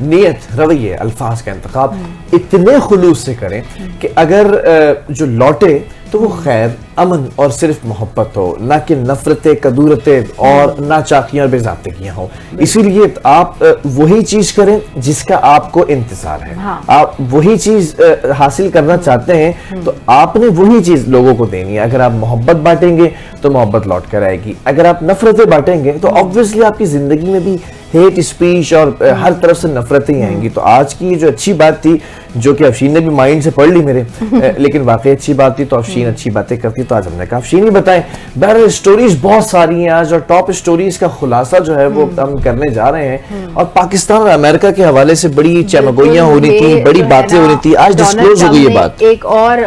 نیت، رویے، الفاظ کا انتخاب اتنے خلوص سے کریں کہ اگر جو لوٹے تو وہ خیر، امن اور صرف محبت ہو، نہ کہ نفرتیں، کدورتیں اور ناچاکیاں اور بے ضابطگیاں ہوں۔ اسی لیے آپ وہی چیز کریں جس کا آپ کو انتظار ہے، آپ وہی چیز حاصل کرنا چاہتے ہیں تو آپ نے وہی چیز لوگوں کو دینی ہے۔ اگر آپ محبت بانٹیں گے تو محبت لوٹ کر آئے گی، اگر آپ نفرتیں بانٹیں گے تو obviously آپ کی زندگی میں بھی ہیٹ اسپیچ اور ہر طرف سے نفرتیں آئیں گی۔ تو آج کی جو اچھی بات تھی، جو کہ افشین نے بھی مائنڈ سے پڑھ لی میرے، لیکن واقعی اچھی بات تھی، تو افشین اچھی باتیں کرتی تو آج ہم نے کہا افشین ہی بتائیں۔ بہرحال سٹوریز بہت ساری ہیں آج، اور ٹاپ سٹوریز کا خلاصہ جو ہے وہ ہم کرنے جا رہے ہیں، اور پاکستان اور امریکہ کے حوالے سے بڑی چمگوئیاں ہو رہی تھیں، بڑی باتیں ہو رہی تھیں، آج ڈسکلوز ہو گئی یہ بات۔ ایک اور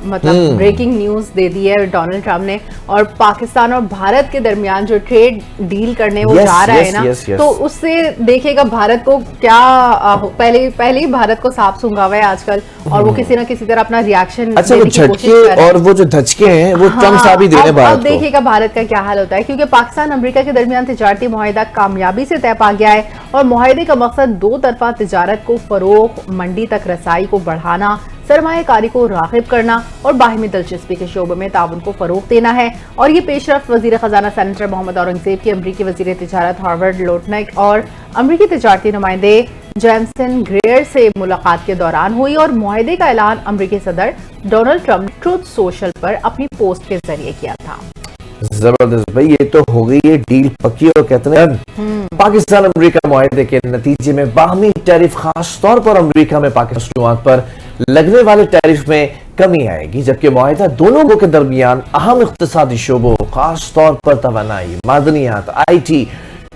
مطلب بریکنگ نیوز دے دی ہے ڈونلڈ ٹرمپ نے، اور پاکستان اور بھارت کے درمیان جو ٹریڈ ڈیل کرنے وہ جا رہا ہے نا، تو اس سے دیکھے گا بھارت کو کیا، پہلے ہی بھارت کو صاف سونگا ہوا ہے آج کل، اور وہ کسی نہ کسی طرح اپنا ریاکشن اچھا، وہ جھٹکے اور وہ جو دھچکے ہیں وہ ٹرمپ صاحب ہی دے رہے ہیں بھارت کو۔ اب دیکھے گا بھارت کا کیا حال ہوتا ہے، کیونکہ پاکستان امریکہ کے درمیان تجارتی معاہدہ کامیابی سے طے پا گیا ہے، اور معاہدے کا مقصد دو طرفہ تجارت کو فروغ، منڈی تک رسائی کو بڑھانا، سرمایہ کاری کو راغب کرنا اور باہمی دلچسپی کے شعبے میں تعاون کو فروغ دینا ہے۔ اور یہ پیش رفت وزیر خزانہ سینیٹر محمد اورنگزیب کی امریکی وزیر تجارت ہارورڈ لوٹنک اور امریکی تجارتی نمائندے جیمسن گریئر سے ملاقات کے دوران ہوئی، اور معاہدے کا اعلان امریکی صدر ڈونلڈ ٹرمپ نے ٹروتھ سوشل پر اپنی پوسٹ کے ذریعے کیا تھا۔ زبردست بھائی، یہ تو ہو گئی ہے ڈیل پکی، اور کہتے ہیں پاکستان امریکہ معاہدے کے نتیجے میں باہمی ٹیرف، خاص طور پر امریکہ میں پاکستانی مصنوعات پر لگنے والے ٹیرف میں کمی آئے گی، جبکہ معاہدہ دونوں ملکوں کے درمیان اہم اقتصادی شعبوں، خاص طور پر توانائی، معدنیات، آئی ٹی،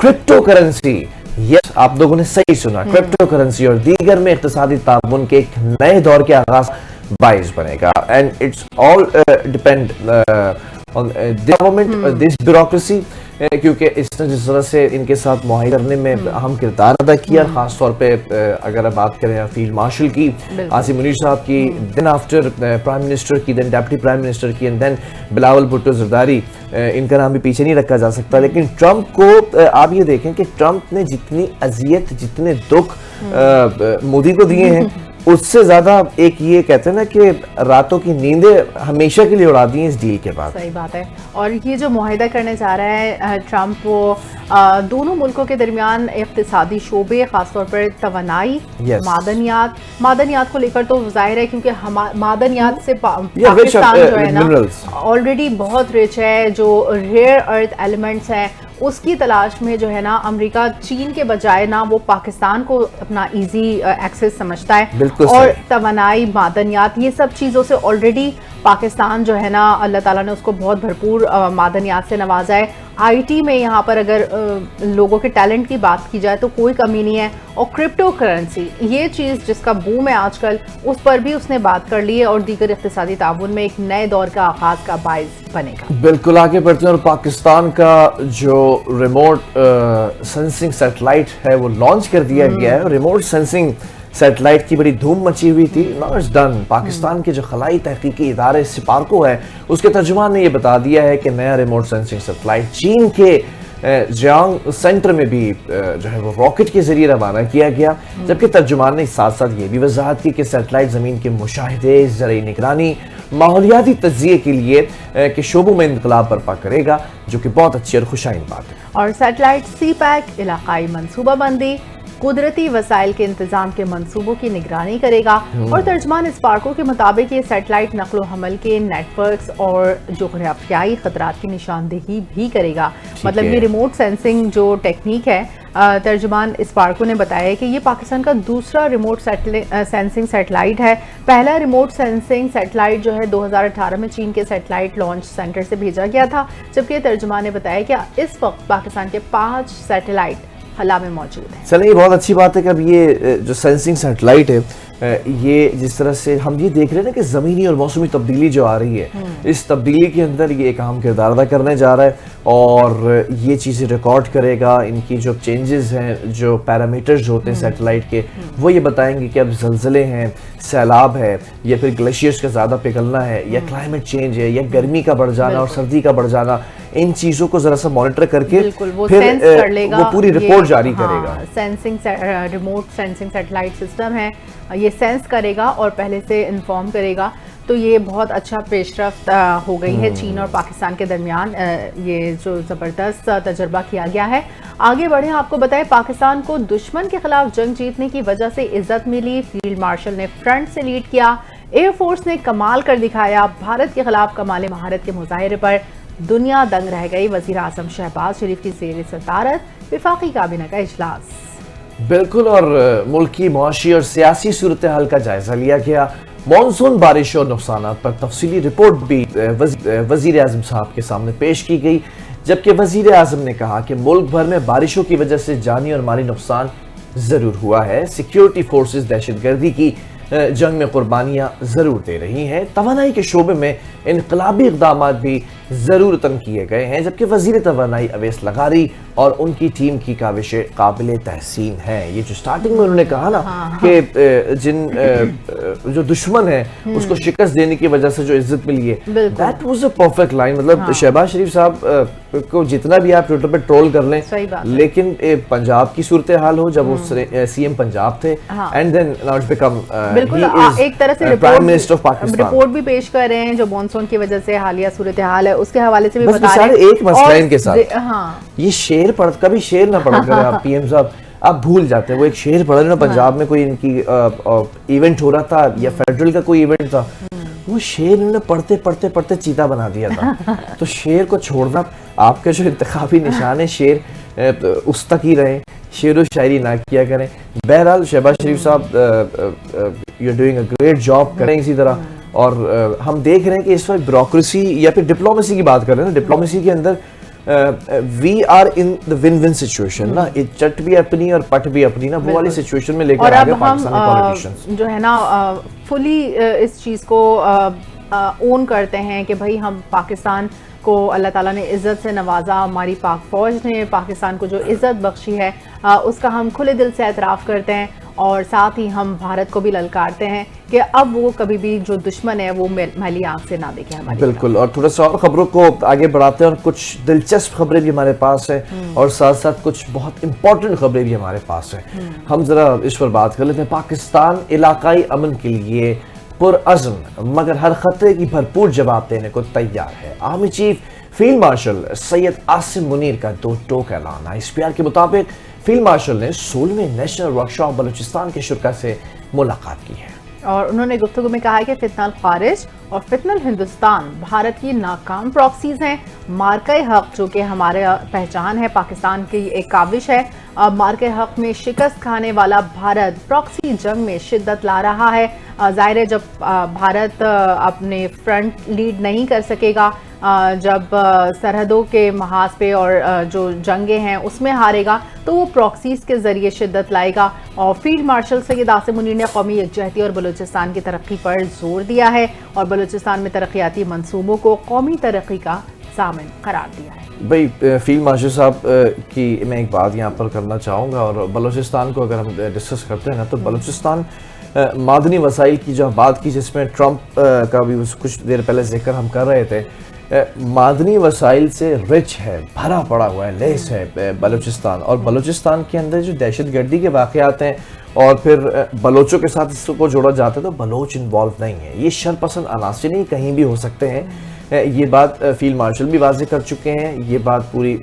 کرپٹو کرنسی، یس آپ لوگوں نے صحیح سنا، کرپٹو کرنسی اور دیگر میں اقتصادی تعاون کے ایک نئے دور کے آغاز باعث بنے گا۔ And it's all depend on this government, this bureaucracy، کیونکہ اس نے جس طرح سے ان کے ساتھ معاہدہ کرنے میں اہم کردار ادا کیا، خاص طور پہ اگر آپ بات کریں فیلڈ مارشل کی، عاصم منیر صاحب کی، دین آفٹر پرائم منسٹر کی، دین ڈیپٹی پرائم منسٹر کی، اینڈ دین بلاول بھٹو زرداری، ان کا نام بھی پیچھے نہیں رکھا جا سکتا۔ لیکن ٹرمپ کو آپ یہ دیکھیں کہ ٹرمپ نے جتنی اذیت، جتنے دکھ مودی کو دیے ہیں، اس سے زیادہ ایک یہ کہتے ہیں نا کہ راتوں کی نیندیں ہمیشہ کے لیے اڑا دی ہیں اس ڈیل کے بعد۔ صحیح بات ہے، اور یہ جو معاہدہ کرنے جا رہا ہے ٹرمپ، وہ دونوں ملکوں کے درمیان اقتصادی شعبے، خاص طور پر توانائی، معدنیات کو لے کر تو ظاہر ہے، کیونکہ معدنیات سے پاکستان جو ہے نا آلریڈی بہت رچ ہے، جو ریئر ارتھ ایلیمنٹس ہیں اس کی تلاش میں جو ہے نا امریکہ چین کے بجائے نا وہ پاکستان کو اپنا ایزی ایکسس سمجھتا ہے، اور توانائی، معدنیات، یہ سب چیزوں سے آلریڈی پاکستان جو ہے نا اللہ تعالیٰ نے اس کو بہت بھرپور معدنیات سے نوازا ہے۔ آئی ٹی میں یہاں پر اگر لوگوں کے ٹیلنٹ کی بات کی جائے تو کوئی کمی نہیں ہے، اور کرپٹو کرنسی یہ چیز جس کا بوم ہے آج کل، اس پر بھی اس نے بات کر لی ہے، اور دیگر اقتصادی تعاون میں ایک نئے دور کا آغاز کا باعث بنے گا۔ بالکل آگے بڑھتے ہیں، اور پاکستان کا جو ریموٹ سینسنگ سیٹلائٹ ہے وہ لانچ کر دیا گیا ہے۔ ریموٹ سینسنگ سیٹلائٹ کی بڑی دھوم مچی ہوئی تھی، ناؤ اٹس ڈن۔ پاکستان کے جو خلائی تحقیقی ادارے سپارکو ہے، اس کے ترجمان نے یہ بتا دیا ہے کہ نیا ریموٹ سینسنگ سیٹلائٹ چین کے جیانگ سینٹر میں بھی جو ہے وہ راکٹ کے ذریعے روانہ کیا گیا، جبکہ ترجمان نے ساتھ ساتھ یہ بھی وضاحت کی کہ سیٹلائٹ زمین کے مشاہدے، زرعی نگرانی، ماحولیاتی تجزیے کے لیے کہ شعبوں میں انقلاب برپا کرے گا، جو کہ بہت اچھی اور خوشائن بات ہے۔ اور سیٹلائٹ سی پیک علاقائی منصوبہ بندی، قدرتی وسائل کے انتظام کے منصوبوں کی نگرانی کرے گا، اور ترجمان اسپارکو کے مطابق یہ سیٹلائٹ نقل و حمل کے نیٹ ورکس اور جغرافیائی خطرات کی نشاندہی بھی کرے گا۔ مطلب یہ ریموٹ سینسنگ جو ٹیکنیک ہے، ترجمان اسپارکو نے بتایا کہ یہ پاکستان کا دوسرا ریموٹ سینسنگ سیٹلائٹ ہے۔ پہلا ریموٹ سینسنگ سیٹلائٹ جو ہے 2018 میں چین کے سیٹلائٹ لانچ سینٹر سے بھیجا گیا تھا، جبکہ ترجمان نے بتایا کہ اس وقت پاکستان کے 5 سیٹلائٹ خلا میں موجود ہے۔ چلیں، یہ بہت اچھی بات ہے کہ اب یہ جو سینسنگ سیٹلائٹ ہے یہ جس طرح سے ہم یہ دیکھ رہے ہیں نا کہ زمینی اور موسمی تبدیلی جو آ رہی ہے، اس تبدیلی کے اندر یہ ایک اہم کردار ادا کرنے جا رہا ہے اور یہ چیزیں ریکارڈ کرے گا. ان کی جو چینجز ہیں، جو پیرامیٹرز ہوتے ہیں سیٹلائٹ کے، وہ یہ بتائیں گے کہ اب زلزلے ہیں، سیلاب ہے، یا پھر گلیشیئرز کا زیادہ پگھلنا ہے، یا کلائمیٹ چینج ہے، یا گرمی کا بڑھ جانا اور سردی کا بڑھ جانا. ان چیزوں کو ذرا سا مانیٹر کر کے پھر وہ پوری رپورٹ جاری کرے گا. Sensing remote sensing satellite system ہے، یہ سینس کرے گا اور پہلے سے انفارم کرے گا. تو یہ بہت اچھا پیش رفت ہو گئی ہے چین اور پاکستان کے درمیان. یہ جو زبردست تجربہ کیا گیا ہے. آگے بڑھیں، آپ کو بتائیں پاکستان کو دشمن کے خلاف جنگ جیتنے کی وجہ سے عزت ملی. فیلڈ مارشل نے فرنٹ سے لیڈ کیا. ایئر فورس نے کمال کر دکھایا. بھارت کے خلاف کمال مہارت کے مظاہرے پر دنیا دنگ رہ گئی. وزیر اعظم شہباز شریف کی زیر صدارت وفاقی کابینہ کا اجلاس. بالکل، اور ملکی معاشی اور سیاسی صورتحال کا جائزہ لیا گیا. مانسون بارش اور نقصانات پر تفصیلی رپورٹ بھی وزیر اعظم صاحب کے سامنے پیش کی گئی، جبکہ وزیر اعظم نے کہا کہ ملک بھر میں بارشوں کی وجہ سے جانی اور مالی نقصان ضرور ہوا ہے. سیکیورٹی فورسز دہشت گردی کی جنگ میں قربانیاں ضرور دے رہی ہیں. توانائی کے شعبے میں انقلابی اقدامات بھی ضرورتاً کیے گئے ہیں، جبکہ وزیر توانائی اویس لغاری اور ان کی ٹیم کی کاوشیں قابل تحسین ہیں. یہ جو سٹارٹنگ میں انہوں نے کہا نا کہ جو دشمن ہے اس کو شکست دینے کی وجہ سے جو عزت ملی ہے، that was a perfect line. مطلب شہباز شریف صاحب کو جتنا بھی آپ ٹویٹر پہ ٹرول کر لیں، لیکن پنجاب کی صورتحال ہو، جب وہ سی ایم پنجاب تھے، and then now it's become بالکل ایک طرح سے رپورٹ بھی پیش کر رہے ہیں جو مانسون کی وجہ سے حالیہ صورتحال ہے اس کے حوالے سے بھی بتا رہے ہیں. ایک مسئلہ ان کے ساتھ یہ شعر پڑھ، کبھی شعر نہ پڑھا کریں آپ پی ایم صاحب، آپ بھول جاتے ہیں. وہ ایک شعر پڑھ رہے ہیں پنجاب میں کوئی ان کی ایونٹ ہو رہا تھا یا فیڈرل کا کوئی ایونٹ تھا، وہ شعر انہوں نے پڑھتے پڑھتے پڑھتے چیتا بنا دیا تھا. تو شعر کو چھوڑنا، آپ کے جو انتخابی نشان ہے شعر اس تک ہی رہے، شعر و شاعری نہ کیا کریں. بہرحال شہباز شریف صاحب you are doing a great job کریں اسی طرح. اور ہم دیکھ رہے ہیں کہ اس وقت بیوروکریسی یا پھر ڈپلومیسی کی بات کر رہے ہیں نا، ڈپلومیسی کے اندر we are in the win-win situation نا، چٹ بھی اپنی اور پٹ بھی اپنی نا، وہ والی سچویشن میں لے کر آگے پاکستانی پولیٹیشنز جو ہے نا فلی اس چیز کو اون کرتے ہیں کہ بھائی ہم پاکستان کو اللہ تعالیٰ نے عزت سے نوازا، ہماری پاک فوج نے پاکستان کو جو عزت بخشی ہے اس کا ہم کھلے دل سے اعتراف کرتے ہیں، اور ساتھ ہی ہم بھارت کو بھی للکارتے ہیں کہ اب وہ کبھی بھی جو دشمن ہے وہ میلی آنکھ سے نہ دیکھے ہماری. بالکل. اور تھوڑا سا اور خبروں کو آگے بڑھاتے ہیں، اور کچھ دلچسپ خبریں بھی ہمارے پاس ہیں اور ساتھ ساتھ کچھ بہت امپورٹنٹ خبریں بھی ہمارے پاس ہیں. ہم ذرا اس پر بات کر لیتے ہیں. پاکستان علاقائی امن کے لیے پرعزم مگر ہر خطرے کی بھرپور جواب دینے کو تیار ہے. Army chief field marshal Syed Asim Munir کا دو ٹوک اعلان. ISPR کے مطابق فیلڈ مارشل نے 16ویں نیشنل ورکشاپ بلوچستان کے شرکاء سے ملاقات کی ہے، اور انہوں نے گفتگو میں کہا ہے کہ فتنہ الخارج اور فتنہ الہندوستان بھارت کی ناکام پراکسیز ہیں. مارکہ حق جو کہ ہمارے پہچان ہے، پاکستان کی ایک کاوش ہے. مارکہ حق میں شکست کھانے والا بھارت پراکسی جنگ میں شدت لا رہا ہے. ظاہر ہے جب بھارت اپنے فرنٹ لیڈ نہیں کر سکے گا، جب سرحدوں کے محاذ پہ اور جو جنگیں ہیں اس میں ہارے گا، تو وہ پراکسیز کے ذریعے شدت لائے گا. اور فیلڈ مارشل سید عاصم منیر نے قومی یکجہتی اور بلوچستان کی ترقی پر زور دیا ہے اور بلوچستان میں ترقیاتی منصوبوں کو قومی ترقی کا ضامن قرار دیا ہے. بھائی فیلڈ مارشل صاحب کی میں ایک بات یہاں پر کرنا چاہوں گا، اور بلوچستان کو اگر ہم ڈسکس کرتے ہیں نا، تو بلوچستان معدنی وسائل کی جو بات کی، جس میں ٹرمپ کا بھی کچھ دیر پہلے ذکر ہم کر رہے تھے، معدنی وسائل سے رچ ہے، بھرا پڑا ہوا ہے، لیس ہے بلوچستان. اور بلوچستان کے اندر جو دہشت گردی کے واقعات ہیں اور پھر بلوچوں کے ساتھ اس کو جوڑا جاتا ہے، تو بلوچ انوالو نہیں ہے. یہ شر پسند عناصر نہیں کہیں بھی ہو سکتے ہیں. یہ بات فیلڈ مارشل بھی واضح کر چکے ہیں. یہ بات پوری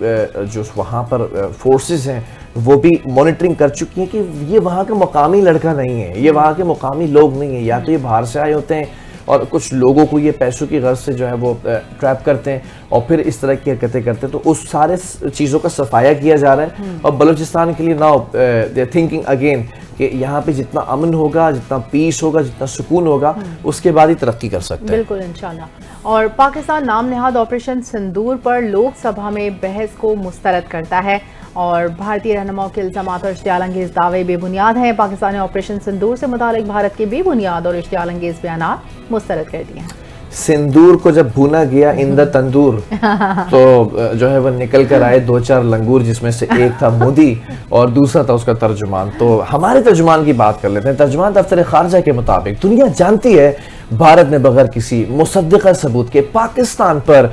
جو وہاں پر فورسز ہیں وہ بھی مانیٹرنگ کر چکی ہیں کہ یہ وہاں کا مقامی لڑکا نہیں ہے، یہ وہاں کے مقامی لوگ نہیں ہیں. یا تو یہ باہر سے آئے ہوتے ہیں اور کچھ لوگوں کو یہ پیسوں کی غرض سے جو ہے وہ ٹریپ کرتے ہیں اور پھر اس طرح کی حرکتیں کرتے ہیں. تو اس سارے چیزوں کا صفایا کیا جا رہا ہے. اور بلوچستان کے لیے now they are thinking again کہ یہاں پہ جتنا امن ہوگا، جتنا پیس ہوگا، جتنا سکون ہوگا، اس کے بعد ہی ترقی کر سکتے ہیں. بالکل انشاءاللہ. اور پاکستان نام نہاد آپریشن سندور پر لوک سبھا میں بحث کو مسترد کرتا ہے. اور بھارتی رہنماؤں کے الزامات اور اشتعال انگیز دعوے بے بنیاد ہیں. پاکستان نے آپریشن سندور سے متعلق بھارت کے بے بنیاد اور اشتعال انگیز بیانات مسترد کر دیے ہیں. سندور کو جب بھونا گیا ان دا تندور تو جو ہے وہ نکل کر آئے 2-4 لنگور، جس میں سے ایک تھا مودی اور دوسرا تھا اس کا ترجمان. تو ہمارے ترجمان کی بات کر لیتے ہیں. ترجمان دفتر خارجہ کے مطابق دنیا جانتی ہے بھارت نے بغیر کسی مصدقہ ثبوت کے پاکستان پر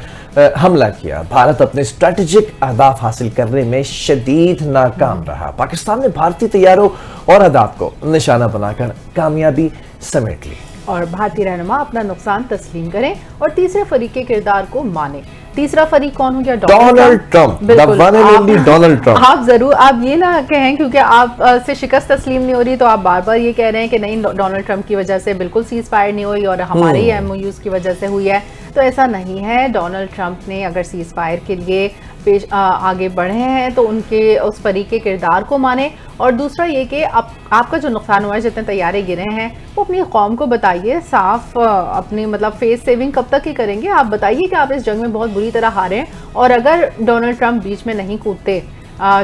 حملہ کیا. بھارت اپنے اسٹریٹجک اہداف حاصل کرنے میں شدید ناکام رہا. پاکستان نے بھارتی طیاروں اور اہداف کو نشانہ بنا کر کامیابی سمیٹ لی. اور بھارتی رہنما اپنا نقصان تسلیم کریں اور تیسرے فریق کے کردار کو مانیں. تیسرا فریق کون ہو گیا؟ Donald Trump. آپ ضرور آپ یہ نہ کہیں کیونکہ آپ سے شکست تسلیم نہیں ہو رہی تو آپ بار بار یہ کہہ رہے ہیں کہ نہیں ڈونلڈ ٹرمپ کی وجہ سے بالکل سیز فائر نہیں ہوئی اور ہمارے ہی ایم او یوز کی وجہ سے ہوئی ہے. تو ایسا نہیں ہے. ڈونلڈ ٹرمپ نے اگر سیز فائر کے لیے آگے بڑھے ہیں تو ان کے اس فریق کے کردار کو مانیں. اور دوسرا یہ کہ آپ کا جو نقصان ہوا ہے، جتنے طیارے گرے ہیں، وہ اپنی قوم کو بتائیے صاف. اپنی مطلب فیس سیونگ کب تک ہی کریں گے؟ آپ بتائیے کہ آپ اس جنگ میں بہت بری طرح ہارے ہیں. اور اگر ڈونلڈ ٹرمپ بیچ میں نہیں کودتے،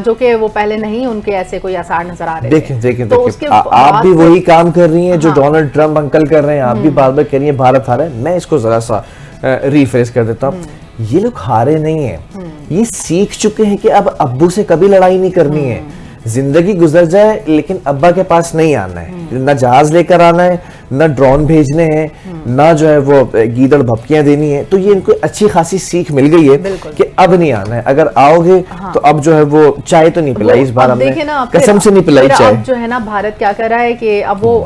جو کہ وہ پہلے نہیں ان کے ایسے کوئی آثار نظر آ رہے دیکھیں آپ بھی وہی کام کر رہی ہیں جو ڈونلڈ ٹرمپ انکل کر رہے ہیں. آپ بھی بار بار کہہ رہی ہیں بھارت ہارا ہے. میں اس کو ذرا سا ریفریز کر دیتا ہوں. یہ لوگ ہارے نہیں ہیں، یہ سیکھ چکے ہیں کہ اب ابو سے کبھی لڑائی نہیں کرنی ہے. زندگی گزر جائے لیکن ابا کے پاس نہیں آنا ہے. نہ جہاز لے کر آنا ہے، نہ ڈرون بھیجنے ہیں، نہ جو ہے وہ گیدڑ بھپکیاں دینی ہیں. تو یہ ان کو اچھی خاصی سیکھ مل گئی ہے کہ اب نہیں آنا ہے. اگر آؤ گے تو اب جو ہے وہ چائے تو نہیں پلائی اس بار ہم نے قسم سے نہیں پلائی چائے. اب جو ہے نا بھارت کیا کر رہا ہے کہ اب وہ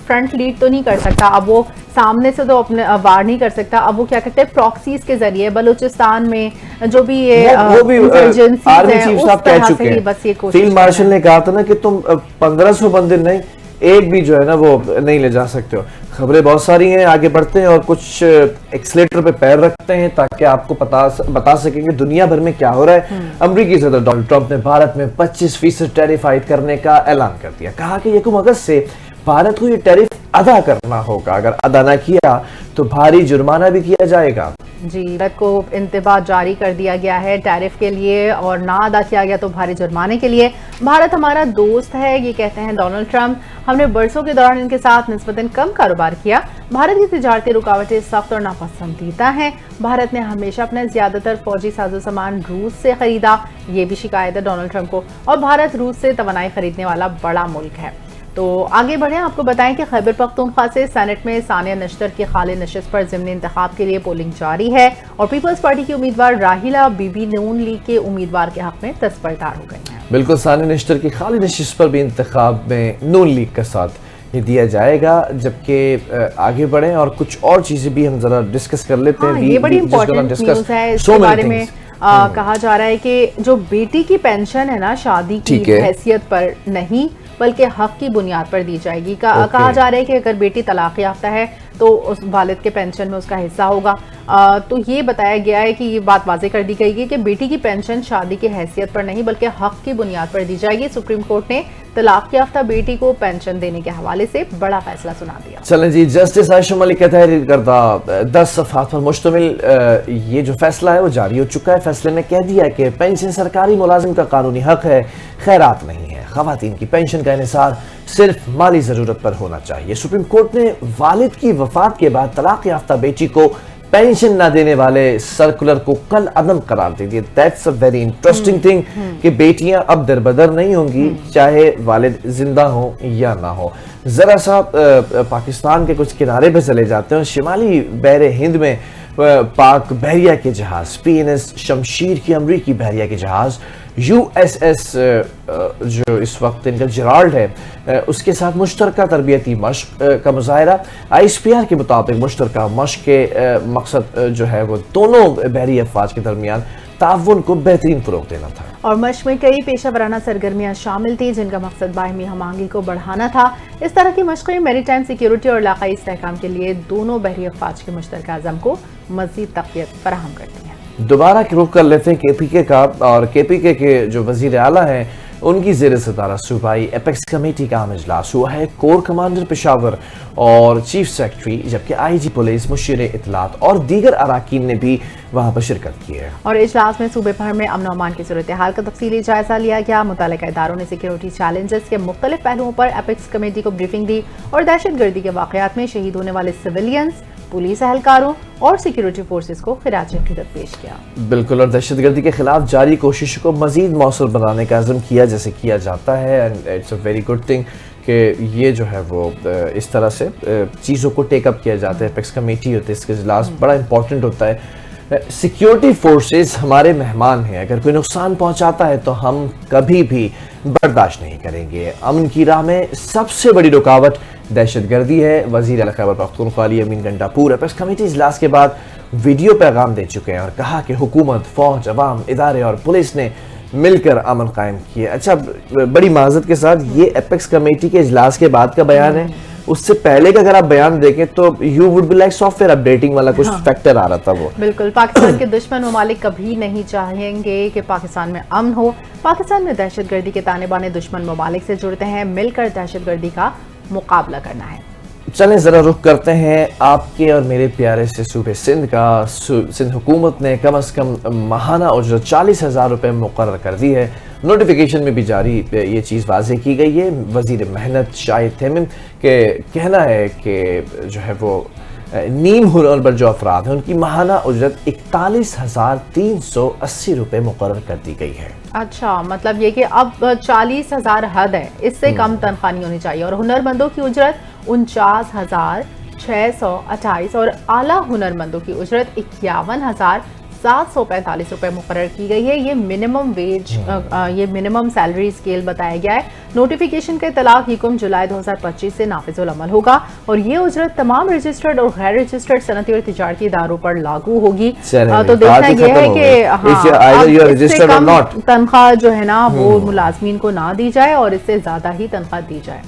فرنٹ لیڈ تو نہیں کر سکتا، اب وہ سامنے سے تو اپنے وار نہیں کر سکتا. اب وہ کیا کرتے ہیں پراکسیز کے ذریعے بلوچستان میں جو بھی یہ آرمی چیف صاحب کہہ چکے ہیں. فیلڈ مارشل نے کہا تھا نا کہ تم 1500 بندے نہیں، ایک بھی جو ہے نا وہ نہیں لے جا سکتے ہو. خبریں بہت ساری ہیں، آگے بڑھتے ہیں اور کچھ ایکسلیٹر پہ پیر رکھتے ہیں تاکہ آپ کو بتا سکیں کہ دنیا بھر میں کیا ہو رہا ہے. امریکی صدر ڈونلڈ ٹرمپ نے بھارت میں 25% ٹیرف عائد کرنے کا اعلان کر دیا. کہا کہ 1 اگست سے بھارت کو یہ ٹیرف ادا کرنا ہوگا. اگر ادا نہ کیا تو بھاری جرمانہ بھی کیا جائے گا. جی، بھارت کو انتباہ جاری کر دیا گیا ہے ٹیرف کے لیے، اور نہ ادا کیا گیا تو بھاری جرمانے کے لیے. بھارت ہمارا دوست ہے، یہ کہتے ہیں ڈونلڈ ٹرمپ. ہم نے برسوں کے دوران ان کے ساتھ نسبتاً کم کاروبار کیا. بھارت کی تجارتی رکاوٹیں سخت اور ناپسندیدہ ہیں. بھارت نے ہمیشہ اپنا زیادہ تر فوجی ساز و سامان روس سے خریدا، یہ بھی شکایت ہے ڈونلڈ ٹرمپ کو. اور بھارت روس سے توانائی خریدنے والا بڑا ملک ہے. تو آگے بڑھیں، آپ کو بتائیں کہ خیبر پختونخوا سے سینٹ میں ثانیہ نشتر کی خالی نشست پر ضمنی انتخاب کے لیے پولنگ جاری ہے اور پیپلز پارٹی کی امیدوار Raheela be be known league کے امیدوار کے حق میں دستبردار ہو گئی ہیں. بالکل، ثانیہ نشتر کی خالی نشست پر بھی انتخاب میں نون لیگ کا ساتھ یہ دیا جائے گا. جبکہ آگے بڑھیں اور کچھ اور چیزیں بھی ہم ذرا ڈسکس کر لیتے ہیں. یہ بڑی امپورٹنٹ نیوز ہے. اس کے بارے میں کہا جا رہا ہے کہ جو بیٹی کی پینشن ہے نا، شادی کی حیثیت پر نہیں بلکہ حق کی بنیاد پر دی جائے گی. کہا جا رہا ہے کہ اگر بیٹی طلاق یافتہ ہے تو اس والد کے پینشن میں اس کا حصہ ہوگا. تو یہ بتایا گیا ہے کہ یہ بات واضح کر دی گئی ہے کہ بیٹی کی پینشن شادی کی حیثیت پر نہیں بلکہ حق کی بنیاد پر دی جائے گی. سپریم کورٹ نے طلاق یافتہ بیٹی کو پینشن دینے کے حوالے سے بڑا فیصلہ سنا دیا. چلیں جی، جسٹس عائشہ ملک کا تحریر کردہ 10 صفحات پر مشتمل یہ جو فیصلہ ہے وہ جاری ہو چکا ہے. فیصلے نے کہہ دیا کہ پینشن سرکاری ملازم کا قانونی حق ہے، خیرات نہیں ہے. خواتین کی پینشن کا انحصار صرف مالی ضرورت پر ہونا چاہیے. سپریم کورٹ نے والد کی وفات کے بعد طلاق یافتہ بیٹی کو پینشن نہ دینے والے سرکولر کو کل عدم قرار دے دیا. That's a very interesting thing کہ بیٹیاں اب دربدر نہیں ہوں گی چاہے والد زندہ ہوں یا نہ ہو. ذرا سا پاکستان کے کچھ کنارے پہ چلے جاتے ہیں. شمالی بحر ہند میں پاک بحریہ کے جہاز پی این ایس شمشیر کی امریکی بحریہ کے جہاز یو ایس ایس جو اس وقت ان کا جرالڈ ہے اس کے ساتھ مشترکہ تربیتی مشق کا مظاہرہ. آئی ایس پی آر کے مطابق مشترکہ مشق کے مقصد جو ہے وہ دونوں بحری افواج کے درمیان تعاون کو بہترین فروغ دینا تھا. اور مشق میں کئی پیشہ ورانہ سرگرمیاں شامل تھیں جن کا مقصد باہمی ہم آہنگی کو بڑھانا تھا. اس طرح کی مشقیں میری ٹائم سیکیورٹی اور علاقائی استحکام کے لیے دونوں بحری افواج کے مشترکہ عزم کو مزید تقویت فراہم کرتی ہیں. دوبارہ رخ کر لیتے ہیں کے پی کے کا. اور کے پی کے جو وزیر اعلیٰ ہیں ان کی زیر صدارہ صوبائی اپیکس کمیٹی کا عام اجلاس ہوا ہے. کور کمانڈر پشاور اور چیف سیکرٹری جبکہ آئی جی پولیس، مشیر اطلاعات اور دیگر اراکین نے بھی وہاں پر شرکت کی ہے. اور اجلاس میں صوبے بھر میں امن و امان کی صورتحال کا تفصیلی جائزہ لیا گیا. متعلقہ اداروں نے سیکیورٹی چیلنجز کے مختلف پہلوؤں پر اپیکس کمیٹی کو بریفنگ دی اور دہشت گردی کے واقعات میں شہید ہونے والے سویلینز، پولیس اہلکاروں اور سیکیورٹی فورسز کو خراج عقیدت پیش کیا. بالکل، اور دہشت گردی کے خلاف جاری کوششوں کو مزید موثر بنانے کا عزم کیا جیسے کیا جاتا ہے. And it's a very good thing کہ یہ جو ہے وہ اس طرح سے چیزوں کو ٹیک اپ کیا جاتا ہے. اپیکس کمیٹی ہوتی ہے، اس کا اجلاس بڑا امپورٹنٹ ہوتا ہے. سیکیورٹی فورسز ہمارے مہمان ہیں، اگر کوئی نقصان پہنچاتا ہے تو ہم کبھی بھی برداشت نہیں کریں گے. امن کی راہ میں سب سے بڑی رکاوٹ دہشت گردی ہے. وزیر اعلیٰ خیبر پختونخوا علی امین گنڈاپور اپیکس کمیٹی اجلاس کے بعد ویڈیو پیغام دے چکے ہیں اور کہا کہ حکومت، فوج، عوام، ادارے اور پولیس نے مل کر امن قائم کیا. اچھا، بڑی معذرت کے ساتھ یہ اپیکس کمیٹی کے اجلاس کے بعد کا بیان ہے. اس سے پہلے کا اگر آپ بیان دیکھیں تو you would be like software updating والا کچھ فیکٹر آ رہا تھا. وہ بالکل، پاکستان کے دشمن ممالک کبھی نہیں چاہیں گے کہ پاکستان میں امن ہو. پاکستان میں دہشت گردی کے تانے بانے دشمن ممالک سے جڑتے ہیں، مل کر دہشت گردی کا مقابلہ کرنا ہے. چلیں ذرا رخ کرتے ہیں آپ کے اور میرے پیارے سے صوبے سندھ کا. سندھ حکومت نے کم از کم ماہانہ اجرت 40,000 روپے مقرر کر دی ہے. نوٹیفیکیشن میں بھی جاری یہ چیز واضح کی گئی ہے. وزیر محنت شاہد تیمم کے کہنا ہے کہ جو ہے وہ نیم ہنر پر جو افراد ہیں ان کی ماہانہ اجرت 41,380 روپے مقرر کر دی گئی ہے. اچھا، مطلب یہ کہ اب 40,000 حد ہے، اس سے کم تنخواہ نہیں ہونی چاہیے. اور ہنرمندوں کی اجرت 49,628 اور اعلیٰ ہنرمندوں کی اجرت 51,745 روپے مقرر کی گئی ہے. یہ منیمم ویج، یہ منیمم سیلری اسکیل بتایا گیا ہے. نوٹیفیکیشن کا اطلاق حکم جولائی 2025 سے نافذ العمل ہوگا اور یہ اجرت تمام رجسٹرڈ اور غیر رجسٹرڈ صنعتی اور تجارتی اداروں پر لاگو ہوگی. تو دیکھنا یہ ہے کہ اس سے کم تنخواہ جو ہے نا وہ ملازمین کو نہ دی جائے اور اس سے زیادہ ہی تنخواہ دی جائے.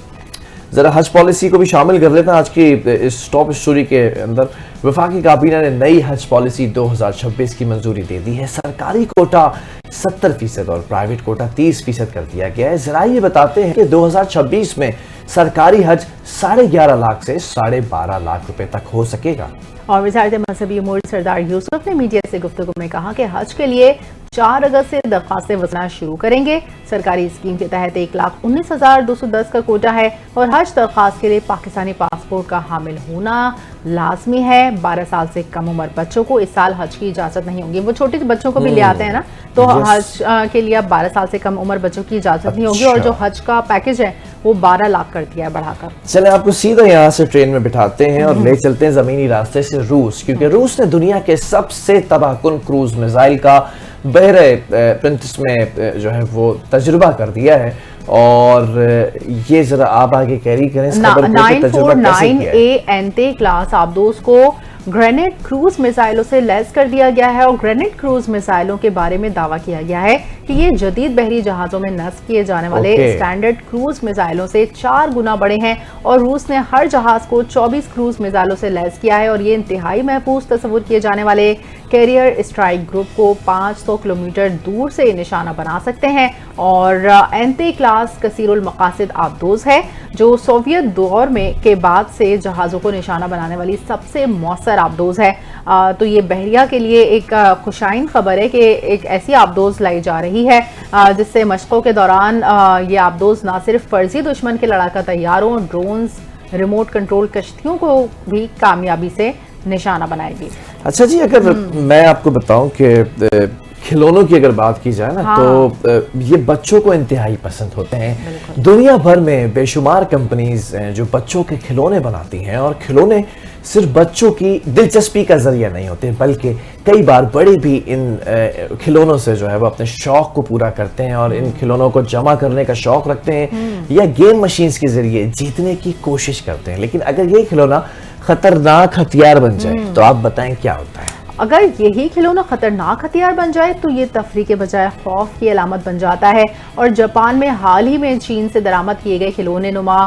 ذرا حج پالیسی کو بھی شامل کر لیتے ہیں آج کی اس ٹاپ اسٹوری کے اندر. وفاقی کابینہ نے نئی حج پالیسی 2026 کی منظوری دے دی ہے. سرکاری کوٹا 70% اور پرائیویٹ کوٹا 30% کر دیا گیا ہے. ذرائع یہ بتاتے ہیں کہ 2026 میں سرکاری حج 11.5 لاکھ سے 12.5 لاکھ روپے تک ہو سکے گا. اور وزارت مذہبی امور سردار یوسف نے میڈیا سے گفتگو میں کہا کہ حج کے لیے 4 اگست سے درخواستیں وصلنا شروع کریں گے. سرکاری اسکیم کے تحت 1,19,210 کا کوٹا ہے اور حج درخواست کے لیے پاکستانی پاسپورٹ کا حامل ہونا لازمی ہے. 12 سال سے کم عمر بچوں کو اس سال حج کی اجازت نہیں ہوگی. وہ چھوٹے بچوں کو بھی لے آتے ہیں نا، تو حج کے لیے اب 12 سال سے کم عمر بچوں کی اجازت نہیں ہوگی. اور جو حج کا پیکج ہے وہ 12 لاکھ کر دیا ہے بڑھا کر. چلیں آپ کو سیدھا یہاں سے ٹرین میں بٹھاتے ہیں اور لے چلتے ہیں زمینی راستے سے روس، کیونکہ روس نے دنیا کے سب سے تباہ کن کروز میزائل کا بحیرہ پرنٹس میں جو ہے وہ تجربہ کر دیا ہے. اور یہ ذرا آپ آگے کیری کریں اس خبر کو کہ تجربہ کیسے کیا ہے. 949A انتے کلاس آبدوز کو گرینیڈ کروز میزائلوں سے لیس کر دیا گیا ہے اور گرینیڈ کروز میزائلوں کے بارے میں دعویٰ کیا گیا ہے کہ یہ جدید بحری جہازوں میں نصب کیے جانے والے اسٹینڈرڈ کروز میزائلوں سے 4 گنا بڑے ہیں. اور روس نے ہر جہاز کو 24 کروز میزائلوں سے لیس کیا ہے اور یہ انتہائی محفوظ تصور کیے جانے والے کیریئر اسٹرائک گروپ کو 500 کلومیٹر دور سے نشانہ بنا سکتے ہیں. اور انتے کلاس کثیر المقاصد آبدوز ہے جو سوویت دور میں کے بعد سے جہازوں کو نشانہ بنانے والی سب سے مؤثر آبدوز ہے. تو یہ بحریہ کے لیے ایک خوشائن خبر ہے کہ ایک ایسی آبدوز لائی جا رہی ہے جس سے مشقوں کے دوران یہ آبدوز نہ صرف فرضی دشمن کے لڑاکا طیاروں، ڈرونز، ریموٹ کنٹرول کشتیوں کو بھی کامیابی سے نشانہ بنائے گی. اچھا جی، اگر میں آپ کو بتاؤں کہ کھلونوں کی اگر بات کی جائے نا تو یہ بچوں کو انتہائی پسند ہوتے ہیں. دنیا بھر میں بے شمار کمپنیز ہیں جو بچوں کے کھلونے بناتی ہیں اور کھلونے صرف بچوں کی دلچسپی کا ذریعہ نہیں ہوتے بلکہ کئی بار بڑے بھی ان کھلونوں سے جو ہے وہ اپنے شوق کو پورا کرتے ہیں اور ان کھلونوں کو جمع کرنے کا شوق رکھتے ہیں یا گیم مشینز کے ذریعے جیتنے کی کوشش کرتے ہیں. لیکن اگر یہ کھلونا خطرناک ہتھیار بن جائے تو آپ بتائیں کیا ہوتا ہے؟ اگر یہی کھلونا خطرناک ہتھیار بن جائے تو یہ تفریح کے بجائے خوف کی علامت بن جاتا ہے. اور جاپان میں حال ہی میں چین سے درآمد کیے گئے کھلونے نما